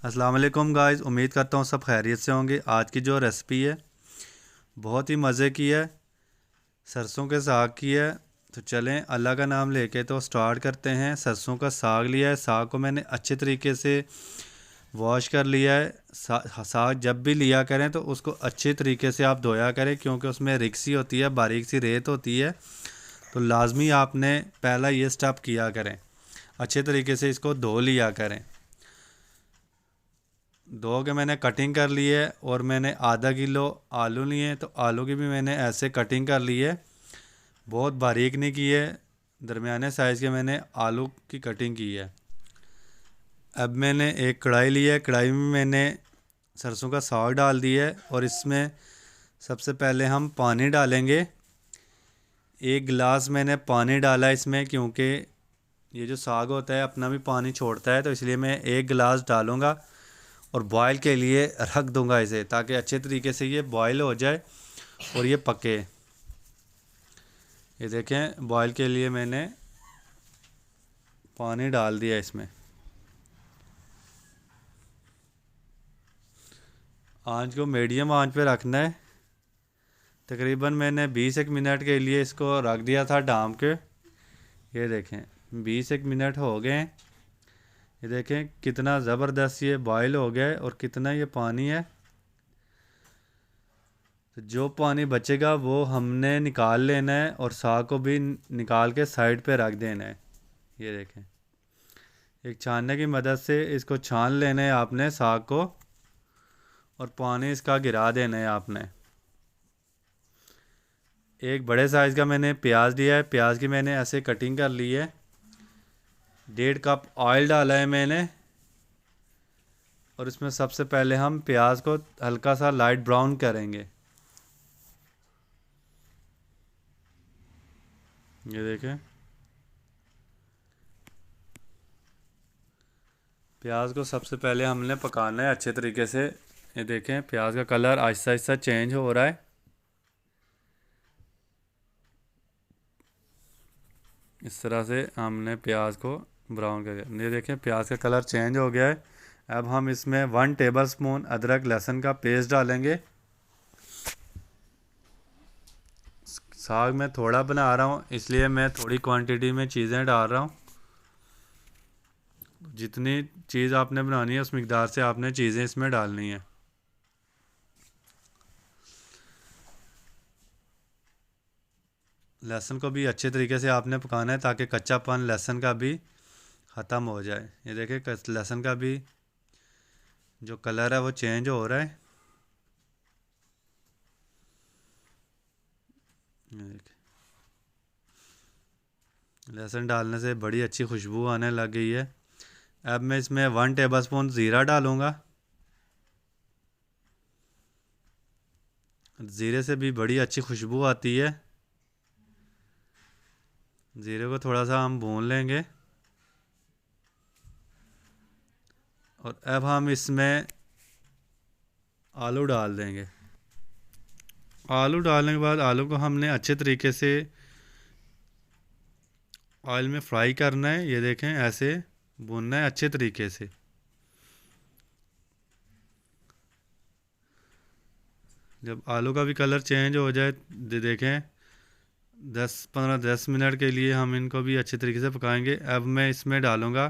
अस्सलाम वालेकुम गाइस, उम्मीद करता हूँ सब खैरियत से होंगे। आज की जो रेसिपी है बहुत ही मज़े की है, सरसों के साग की है। तो चलें अल्लाह का नाम लेके तो स्टार्ट करते हैं। सरसों का साग लिया है, साग को मैंने अच्छे तरीके से वॉश कर लिया है। साग जब भी लिया करें तो उसको अच्छे तरीके से आप धोया करें, क्योंकि उसमें रिक्सी होती है, बारीक सी रेत होती है। तो लाजमी आपने पहला ये स्टेप किया करें, अच्छे तरीके से इसको धो लिया करें। दो के मैंने कटिंग कर ली है और मैंने आधा किलो आलू लिए हैं, तो आलू की भी मैंने ऐसे कटिंग कर ली है। बहुत बारीक नहीं की है, दरमियाने साइज़ के मैंने आलू की कटिंग की है। अब मैंने एक कढ़ाई ली है, कढ़ाई में मैंने सरसों का साग डाल दिया है और इसमें सबसे पहले हम पानी डालेंगे। एक गिलास मैंने पानी डाला है इसमें, क्योंकि ये जो साग होता है अपना भी पानी छोड़ता है, तो इसलिए मैं एक गिलास डालूँगा और बॉयल के लिए रख दूंगा इसे, ताकि अच्छे तरीके से ये बॉयल हो जाए और ये पके। ये देखें, बॉयल के लिए मैंने पानी डाल दिया इसमें। आंच को मीडियम आंच पे रखना है। तकरीबन मैंने 20 मिनट के लिए इसको रख दिया था ढाँप के। ये देखें 20 मिनट हो गए। ये देखें कितना ज़बरदस्त ये बॉयल हो गया है और कितना ये पानी है। तो जो पानी बचेगा वो हमने निकाल लेना है और साग को भी निकाल के साइड पे रख देना है। ये देखें, एक छानने की मदद से इसको छान लेना है आपने साग को, और पानी इसका गिरा देना है आपने। एक बड़े साइज़ का मैंने प्याज लिया है, प्याज की मैंने ऐसे कटिंग कर ली है। 1.5 कप ऑयल डाला है मैंने, और इसमें सबसे पहले हम प्याज को हल्का सा लाइट ब्राउन करेंगे। ये देखें, प्याज को सबसे पहले हमने पकाना है अच्छे तरीके से। ये देखें प्याज का कलर आहिस्ता आहिस्ता चेंज हो रहा है। इस तरह से हमने प्याज को ब्राउन कर दिया। ये देखें प्याज का कलर चेंज हो गया है। अब हम इसमें 1 टेबलस्पून अदरक लहसुन का पेस्ट डालेंगे। साग मैं थोड़ा बना रहा हूँ, इसलिए मैं थोड़ी क्वांटिटी में चीज़ें डाल रहा हूँ। जितनी चीज़ आपने बनानी है उस मिकदार से आपने चीज़ें इसमें डालनी है। लहसुन को भी अच्छे तरीके से आपने पकाना है, ताकि कच्चापन लहसुन का भी ख़त्म हो जाए। ये देखिए लहसुन का भी जो कलर है वो चेंज हो रहा है। ये देखिए, लहसुन डालने से बड़ी अच्छी खुशबू आने लग गई है। अब मैं इसमें 1 टेबलस्पून ज़ीरा डालूँगा। ज़ीरे से भी बड़ी अच्छी खुशबू आती है। ज़ीरे को थोड़ा सा हम भून लेंगे, और अब हम इसमें आलू डाल देंगे। आलू डालने के बाद आलू को हमने अच्छे तरीके से ऑयल में फ्राई करना है। ये देखें ऐसे भूनना है अच्छे तरीके से। जब आलू का भी कलर चेंज हो जाए, देखें 10 मिनट के लिए हम इनको भी अच्छे तरीके से पकाएंगे। अब मैं इसमें डालूँगा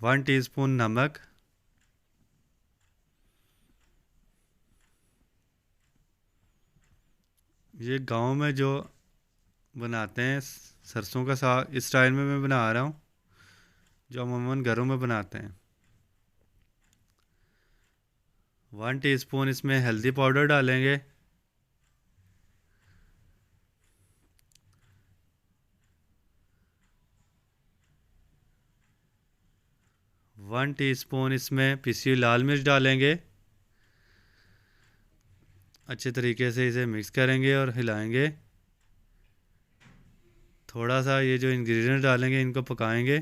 1 टीस्पून नमक। ये गांव में जो बनाते हैं सरसों का साग, इस स्टाइल में मैं बना रहा हूँ, जो अमूमन घरों में बनाते हैं। 1 टीस्पून इसमें हल्दी पाउडर डालेंगे। 1 टीस्पून इसमें पिसी हुई लाल मिर्च डालेंगे। अच्छे तरीके से इसे मिक्स करेंगे और हिलाएंगे। थोड़ा सा ये जो इंग्रेडिएंट डालेंगे इनको पकाएंगे।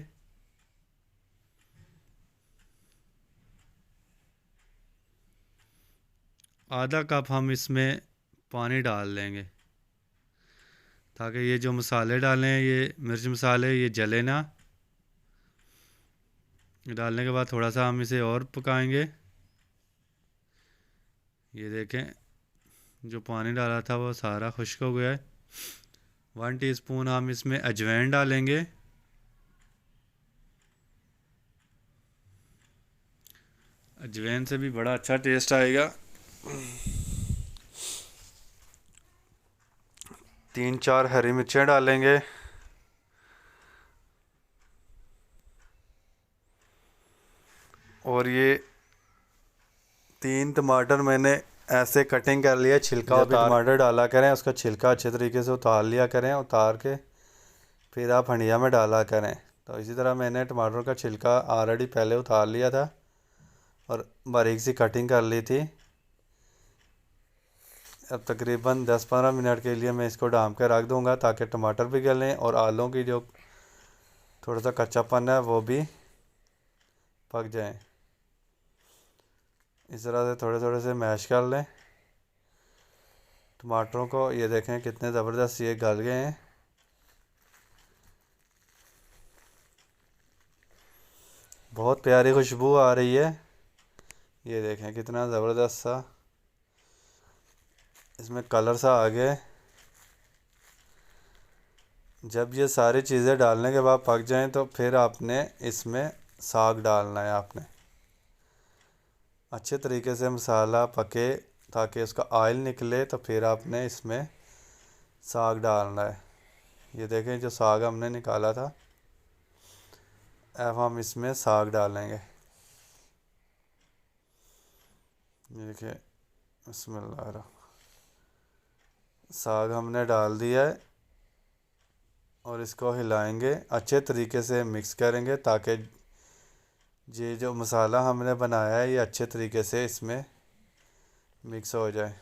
आधा कप हम इसमें पानी डाल देंगे, ताकि ये जो मसाले डालें, ये मिर्च मसाले, ये जले ना। डालने के बाद थोड़ा सा हम इसे और पकाएंगे। ये देखें, जो पानी डाला था वो सारा खुश्क हो गया है। 1 टीस्पून हम इसमें अजवाइन डालेंगे। अजवाइन से भी बड़ा अच्छा टेस्ट आएगा। 3-4 हरी मिर्चें डालेंगे। और ये 3 टमाटर मैंने ऐसे कटिंग कर लिया, छिलका जब भी उतार। टमाटर डाला करें उसका छिलका अच्छे तरीके से उतार लिया करें, उतार के फिर आप हंडिया में डाला करें। तो इसी तरह मैंने टमाटर का छिलका ऑलरेडी पहले उतार लिया था और बारीक सी कटिंग कर ली थी। अब तकरीबन 10-15 मिनट के लिए मैं इसको ढाँप के रख दूँगा ताकि टमाटर भी गलें और आलू की जो थोड़ा सा कच्चापन है वो भी पक जाए। इस तरह से थोड़े थोड़े से मैश कर लें टमाटरों को। ये देखें कितने ज़बरदस्त ये गल गए हैं। बहुत प्यारी खुशबू आ रही है। ये देखें कितना ज़बरदस्त सा इसमें कलर सा आ गया है। जब ये सारी चीज़ें डालने के बाद पक जाएं तो फिर आपने इसमें साग डालना है। आपने अच्छे तरीके से मसाला पके ताकि उसका ऑयल निकले तो फिर आपने इसमें साग डालना है। ये देखें जो साग हमने निकाला था, अब हम इसमें साग डालेंगे। ये देखिए, बिस्मिल्लाह, साग हमने डाल दिया है और इसको हिलाएंगे, अच्छे तरीके से मिक्स करेंगे ताकि ये जो मसाला हमने बनाया है ये अच्छे तरीके से इसमें मिक्स हो जाए।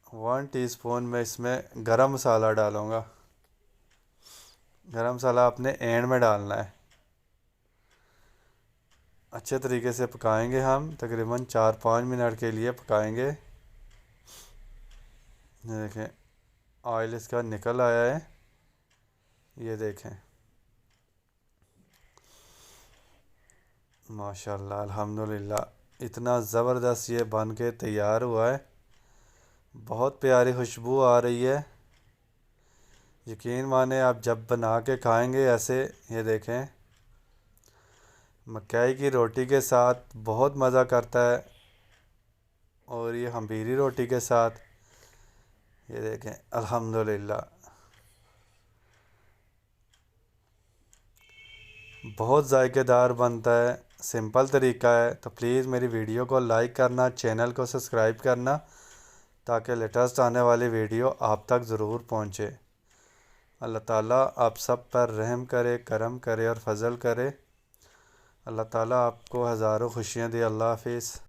1 टीस्पून में इसमें गरम मसाला डालूँगा। गरम मसाला आपने एंड में डालना है। अच्छे तरीके से पकाएंगे, हम तकरीबन 4-5 मिनट के लिए पकाएंगे। ये देखें ऑयल इसका निकल आया है। ये देखें माशाल्लाह अल्हम्दुलिल्लाह, इतना ज़बरदस्त ये बन के तैयार हुआ है। बहुत प्यारी खुशबू आ रही है। यकीन माने आप जब बना के खाएंगे ऐसे, ये देखें मकई की रोटी के साथ बहुत मज़ा करता है और ये हम्बीरी रोटी के साथ। ये देखें अल्हम्दुलिल्लाह बहुत जायकेदार बनता है। सिंपल तरीका है। तो प्लीज़ मेरी वीडियो को लाइक करना, चैनल को सब्सक्राइब करना ताकि लेटेस्ट आने वाली वीडियो आप तक ज़रूर पहुँचे। अल्लाह ताला आप सब पर रहम करे, करम करे और फजल करे। अल्लाह ताला आपको हज़ारों खुशियाँ दे। अल्लाह हाफिज़।